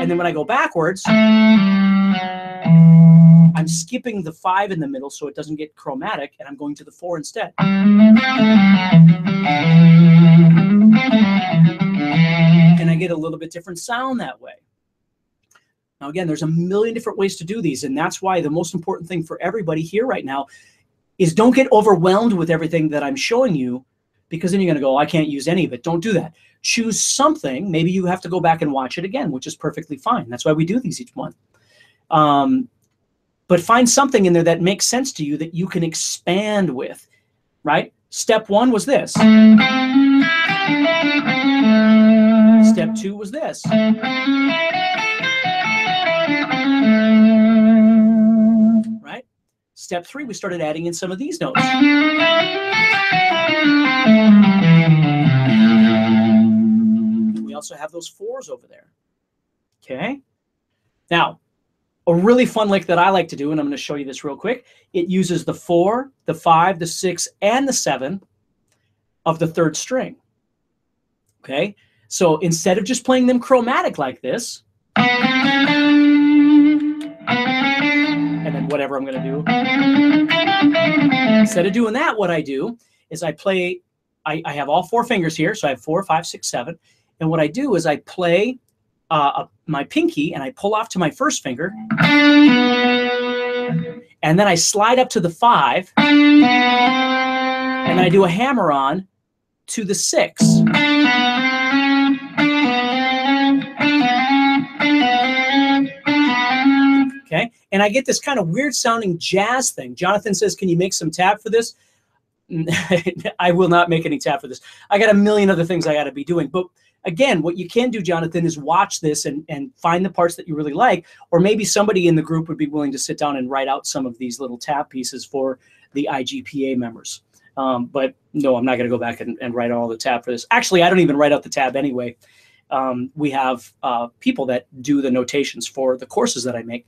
And then when I go backwards, I'm skipping the 5 in the middle so it doesn't get chromatic, and I'm going to the 4 instead. And I get a little bit different sound that way. Now, again, there's a million different ways to do these, and that's why the most important thing for everybody here right now is don't get overwhelmed with everything that I'm showing you, because then you're going to go, I can't use any of it. Don't do that. Choose something. Maybe you have to go back and watch it again, which is perfectly fine. That's why we do these each month. But find something in there that makes sense to you that you can expand with, right? Step 1 was this. Step 2 was this. Right? Step 3, we started adding in some of these notes. We also have those 4s over there. Okay? Now, a really fun lick that I like to do, and I'm going to show you this real quick, it uses the 4, the 5, the 6, and the 7 of the 3rd string. Okay? So instead of just playing them chromatic like this, and then whatever I'm going to do, instead of doing that, what I do is I play, I have all 4 fingers here, so I have 4, 5, 6, 7, and what I do is I play my pinky, and I pull off to my 1st finger, and then I slide up to the 5, and then I do a hammer-on to the 6. Okay, and I get this kind of weird sounding jazz thing. Jonathan says, can you make some tab for this? I will not make any tab for this. I got a million other things I got to be doing. But again, what you can do, Jonathan, is watch this and find the parts that you really like, or maybe somebody in the group would be willing to sit down and write out some of these little tab pieces for the IGPA members. But no, I'm not going to go back and write all the tab for this. Actually, I don't even write out the tab anyway. We have people that do the notations for the courses that I make.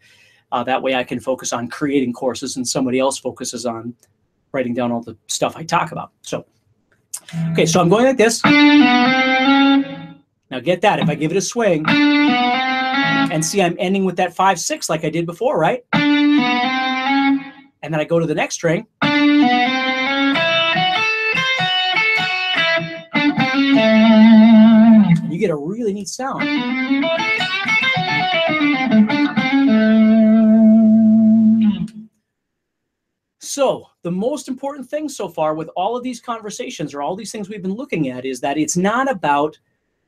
That way I can focus on creating courses and somebody else focuses on writing down all the stuff I talk about. So, okay, so I'm going like this. Now get that, if I give it a swing, and see I'm ending with that 5, 6 like I did before, right? And then I go to the next string. You get a really neat sound. So the most important thing so far with all of these conversations or all these things we've been looking at is that it's not about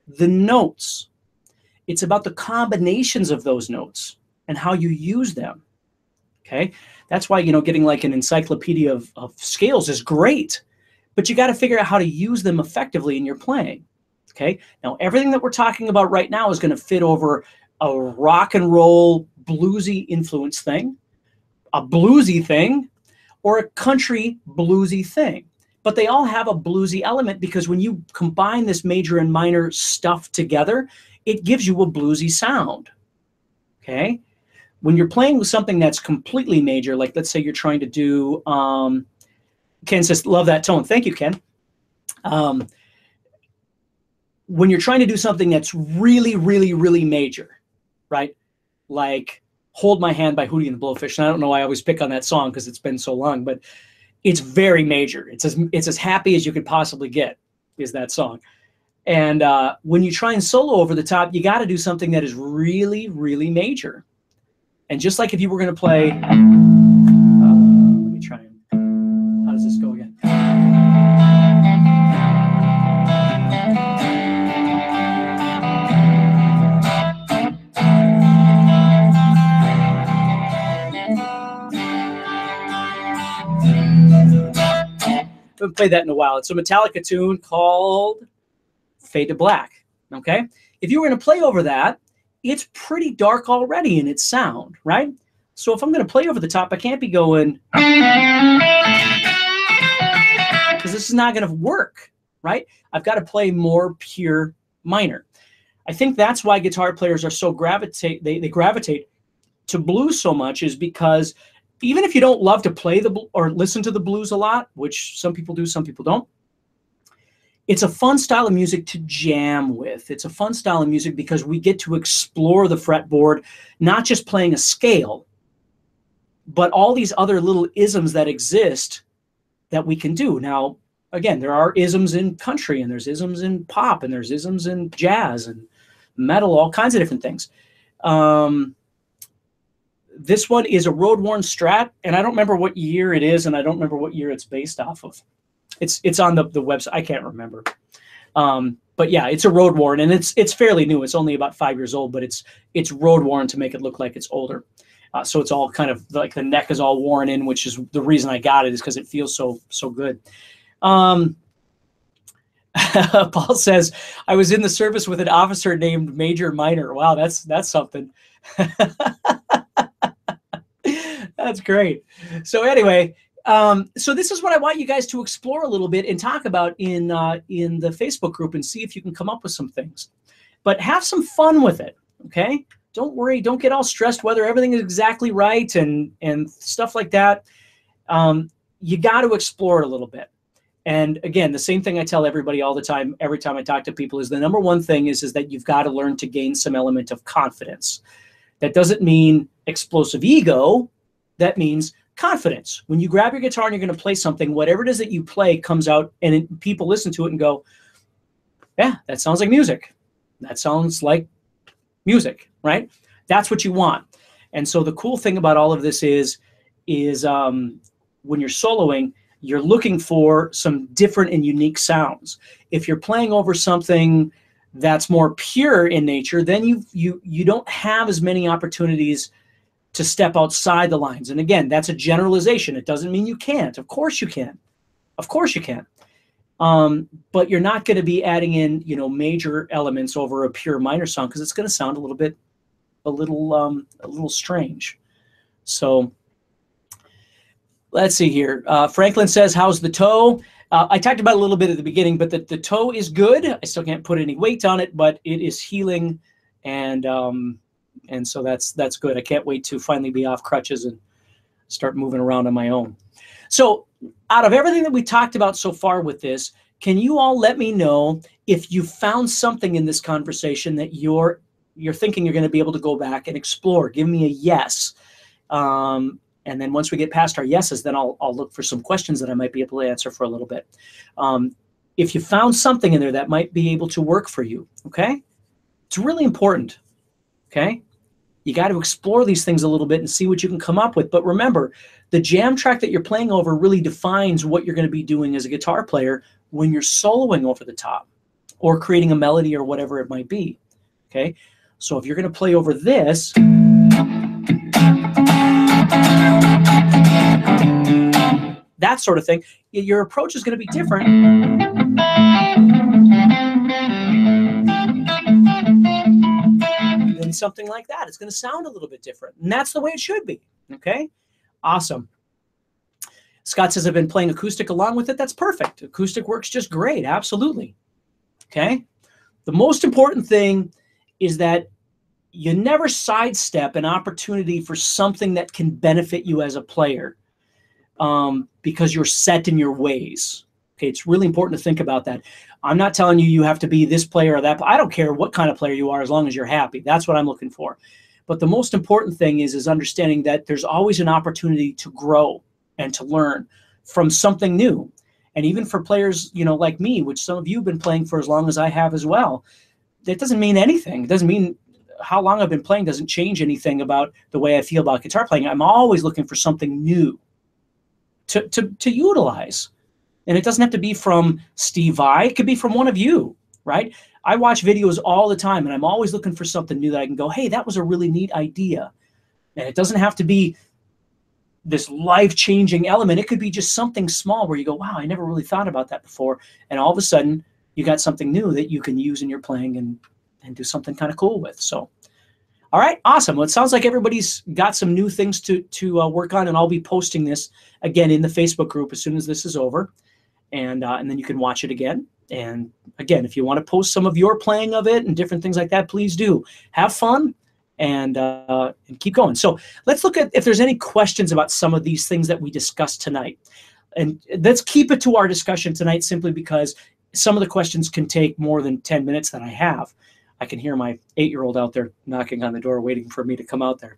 the notes. It's about the combinations of those notes and how you use them. Okay. That's why, getting like an encyclopedia of scales is great, but you got to figure out how to use them effectively in your playing. Okay. Now, everything that we're talking about right now is going to fit over a rock and roll bluesy influence thing, a bluesy thing, or a country bluesy thing. But they all have a bluesy element because when you combine this major and minor stuff together, it gives you a bluesy sound. Okay. When you're playing with something that's completely major, like let's say you're trying to do, Ken says, love that tone. Thank you, Ken. When you're trying to do something that's really, really, really major, right? Like Hold My Hand by Hootie and the Blowfish. And I don't know why I always pick on that song because it's been so long, but it's very major. It's as happy as you could possibly get is that song. And when you try and solo over the top, you got to do something that is really, really major. And just like if you were going to play, let me try and, how does this go again? I haven't played that in a while. It's a Metallica tune called Fade to Black. Okay? If you were going to play over that, it's pretty dark already in its sound, right? So if I'm going to play over the top, I can't be going, because this is not going to work, right? I've got to play more pure minor. I think that's why guitar players are so they gravitate to blues so much, is because even if you don't love to play or listen to the blues a lot, which some people do, some people don't, it's a fun style of music to jam with. It's a fun style of music because we get to explore the fretboard, not just playing a scale, but all these other little isms that exist that we can do. Now, again, there are isms in country, and there's isms in pop, and there's isms in jazz and metal, all kinds of different things. This one is a road-worn Strat, and I don't remember what year it is, and I don't remember what year it's based off of. It's on the website. I can't remember. But yeah, it's a road worn, and it's fairly new. It's only about 5 years old, but it's road worn to make it look like it's older. So it's all kind of like the neck is all worn in, which is the reason I got it, is because it feels so good. Paul says, I was in the service with an officer named Major Minor. Wow, that's something. That's great. So anyway, so this is what I want you guys to explore a little bit and talk about in the Facebook group, and see if you can come up with some things. But have some fun with it, okay? Don't worry. Don't get all stressed whether everything is exactly right and stuff like that. You got to explore it a little bit. And again, the same thing I tell everybody all the time, every time I talk to people, is the number one thing is that you've got to learn to gain some element of confidence. That doesn't mean explosive ego. That means confidence. When you grab your guitar and you're going to play something, whatever it is that you play comes out, and people listen to it and go, yeah, that sounds like music. That sounds like music, right? That's what you want. And so the cool thing about all of this is when you're soloing, you're looking for some different and unique sounds. If you're playing over something that's more pure in nature, then you don't have as many opportunities to step outside the lines. And again, that's a generalization. It doesn't mean you can't. Of course you can. Of course you can. But you're not going to be adding in, major elements over a pure minor song, because it's going to sound a little strange. So let's see here. Franklin says, how's the toe? I talked about it a little bit at the beginning, but the toe is good. I still can't put any weight on it, but it is healing. And so that's good. I can't wait to finally be off crutches and start moving around on my own. So out of everything that we talked about so far with this, can you all let me know if you found something in this conversation that you're thinking you're going to be able to go back and explore? Give me a yes. And then once we get past our yeses, then I'll look for some questions that I might be able to answer for a little bit. If you found something in there that might be able to work for you, okay? It's really important, okay? You got to explore these things a little bit and see what you can come up with. But remember, the jam track that you're playing over really defines what you're going to be doing as a guitar player when you're soloing over the top or creating a melody or whatever it might be. Okay, so if you're going to play over this, that sort of thing, your approach is going to be different than something like that. It's going to sound a little bit different, and that's the way it should be. Okay, awesome. Scott says, I've been playing acoustic along with it. That's perfect. Acoustic works just great. Absolutely. Okay, the most important thing is that you never sidestep an opportunity for something that can benefit you as a player because you're set in your ways. Okay, it's really important to think about that. I'm not telling you have to be this player or that. I don't care what kind of player you are as long as you're happy. That's what I'm looking for. But the most important thing is understanding that there's always an opportunity to grow and to learn from something new. And even for players, you know, like me, which some of you have been playing for as long as I have as well, that doesn't mean anything. It doesn't mean how long I've been playing doesn't change anything about the way I feel about guitar playing. I'm always looking for something new to utilize. And it doesn't have to be from Steve Vai. It could be from one of you, right? I watch videos all the time, and I'm always looking for something new that I can go, hey, that was a really neat idea. And it doesn't have to be this life-changing element. It could be just something small where you go, wow, I never really thought about that before. And all of a sudden, you got something new that you can use in your playing and do something kind of cool with. So, all right, awesome. Well, it sounds like everybody's got some new things to work on, and I'll be posting this again in the Facebook group as soon as this is over, and then you can watch it again. And again, if you want to post some of your playing of it and different things like that, please do. Have fun and keep going. So let's look at if there's any questions about some of these things that we discussed tonight. And let's keep it to our discussion tonight simply because some of the questions can take more than 10 minutes that I have. I can hear my 8-year-old out there knocking on the door waiting for me to come out there.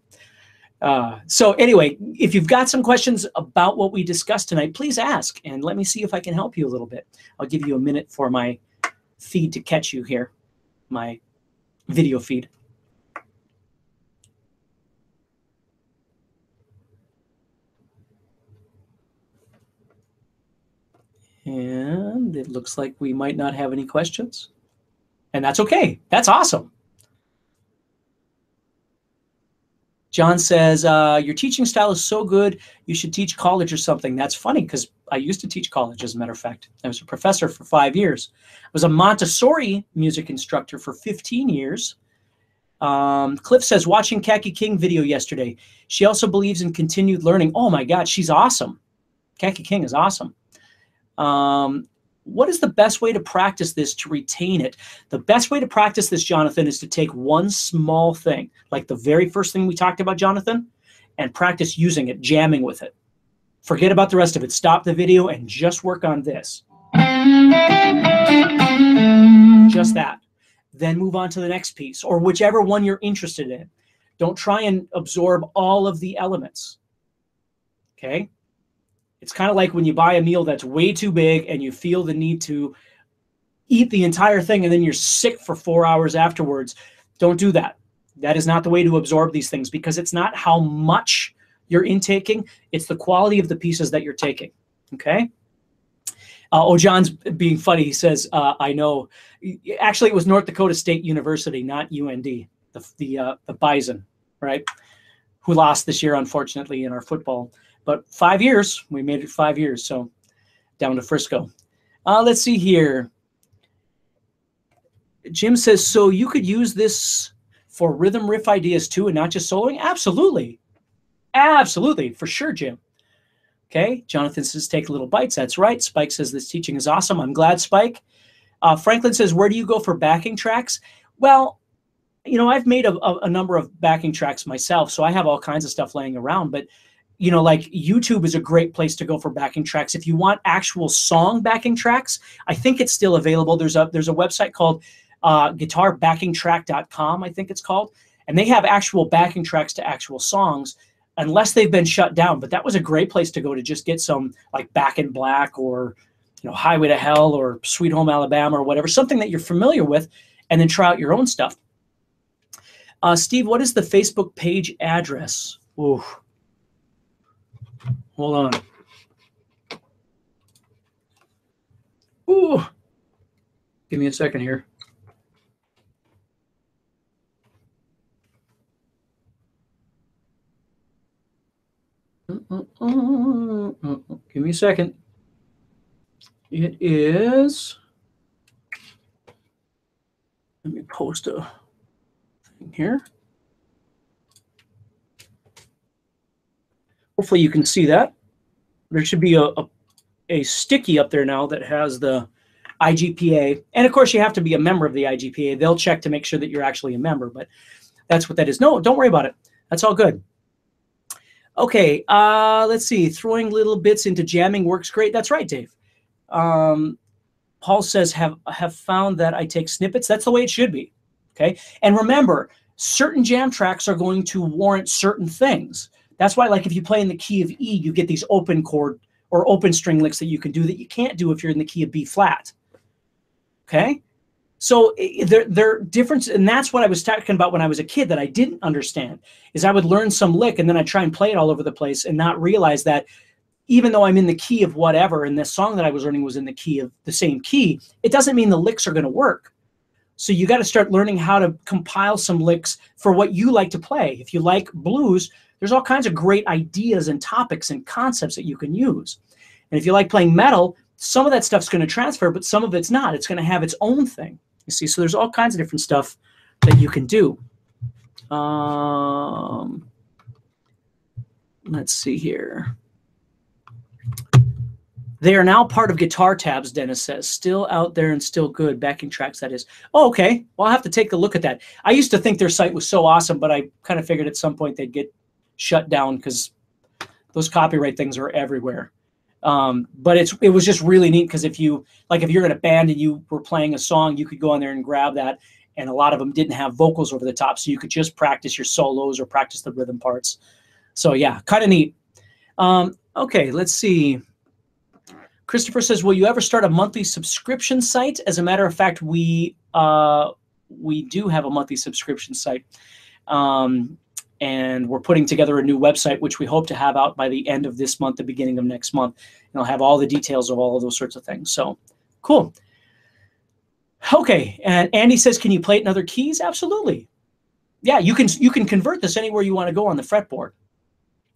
So anyway, if you've got some questions about what we discussed tonight, please ask, and let me see if I can help you a little bit. I'll give you a minute for my feed to catch you here, my video feed. And it looks like we might not have any questions. And that's okay. That's awesome. John says, your teaching style is so good, you should teach college or something. That's funny because I used to teach college, as a matter of fact. I was a professor for 5 years. I was a Montessori music instructor for 15 years. Cliff says, watching Khaki King video yesterday. She also believes in continued learning. Oh my God, she's awesome. Khaki King is awesome. What is the best way to practice this to retain it? The best way to practice this, Jonathan, is to take one small thing, like the very first thing we talked about, Jonathan, and practice using it, jamming with it. Forget about the rest of it. Stop the video and just work on this. Just that. Then move on to the next piece or whichever one you're interested in. Don't try and absorb all of the elements. Okay? It's kind of like when you buy a meal that's way too big and you feel the need to eat the entire thing and then you're sick for 4 hours afterwards. Don't do that. That is not the way to absorb these things because it's not how much you're intaking. It's the quality of the pieces that you're taking. Okay? John's being funny. He says, I know. Actually, it was North Dakota State University, not UND, the Bison, right? Who lost this year, unfortunately, in our football. But 5 years, we made it 5 years, so down to Frisco. Let's see here. Jim says, so you could use this for rhythm riff ideas too and not just soloing? Absolutely. Absolutely, for sure, Jim. Okay, Jonathan says, take little bites. That's right. Spike says, this teaching is awesome. I'm glad, Spike. Franklin says, where do you go for backing tracks? Well, you know, I've made a number of backing tracks myself, so I have all kinds of stuff laying around, but you know, like YouTube is a great place to go for backing tracks. If you want actual song backing tracks, I think it's still available. There's a website called guitar-backingtrack.com, I think it's called. And they have actual backing tracks to actual songs, unless they've been shut down. But that was a great place to go to just get some like Back in Black or, you know, Highway to Hell or Sweet Home Alabama or whatever, something that you're familiar with, and then try out your own stuff. Steve, what is the Facebook page address? Ooh. Hold on. Ooh. Give me a second here. Give me a second. It is. Let me post a thing here. Hopefully you can see that. There should be a sticky up there now that has the IGPA. And of course, you have to be a member of the IGPA. They'll check to make sure that you're actually a member, but that's what that is. No, don't worry about it. That's all good. Okay, let's see. Throwing little bits into jamming works great. That's right, Dave. Paul says, have found that I take snippets. That's the way it should be. Okay, and remember, certain jam tracks are going to warrant certain things. That's why, like, if you play in the key of E, you get these open chord or open string licks that you can do that you can't do if you're in the key of B flat. Okay, so they're different, and that's what I was talking about when I was a kid that I didn't understand, is I would learn some lick and then I'd try and play it all over the place and not realize that even though I'm in the key of whatever, and this song that I was learning was in the key of the same key, it doesn't mean the licks are going to work. So you got to start learning how to compile some licks for what you like to play. If you like blues, there's all kinds of great ideas and topics and concepts that you can use. And if you like playing metal, some of that stuff's going to transfer, but some of it's not. It's going to have its own thing. You see, so there's all kinds of different stuff that you can do. Let's see here. They are now part of Guitar Tabs, Dennis says. Still out there and still good. Backing tracks, that is. Oh, okay. Well, I'll have to take a look at that. I used to think their site was so awesome, but I kind of figured at some point they'd get shut down because those copyright things are everywhere. But it was just really neat because if you're in a band and you were playing a song, you could go on there and grab that, and a lot of them didn't have vocals over the top, so you could just practice your solos or practice the rhythm parts. So yeah, kind of neat. Okay, let's see. Christopher says, will you ever start a monthly subscription site? As a matter of fact, we do have a monthly subscription site. And we're putting together a new website, which we hope to have out by the end of this month, the beginning of next month. And I'll have all the details of all of those sorts of things. So cool. Okay, and Andy says, can you play it in other keys? Absolutely. Yeah, you can convert this anywhere you want to go on the fretboard.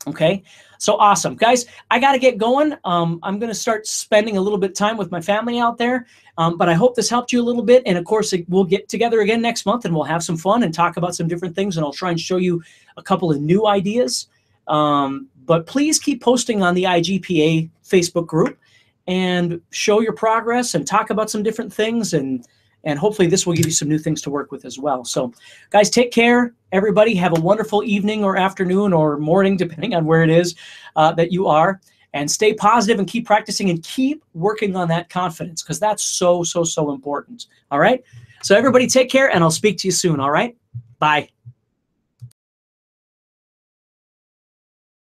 Okay, so awesome. Guys, I got to get going. I'm going to start spending a little bit of time with my family out there, but I hope this helped you a little bit. And of course, we'll get together again next month and we'll have some fun and talk about some different things, and I'll try and show you a couple of new ideas. But please keep posting on the IGPA Facebook group and show your progress and talk about some different things, and hopefully this will give you some new things to work with as well. So guys, take care. Everybody have a wonderful evening or afternoon or morning, depending on where it is that you are. And stay positive and keep practicing and keep working on that confidence, because that's so, so, so important. All right? So everybody take care, and I'll speak to you soon. All right? Bye.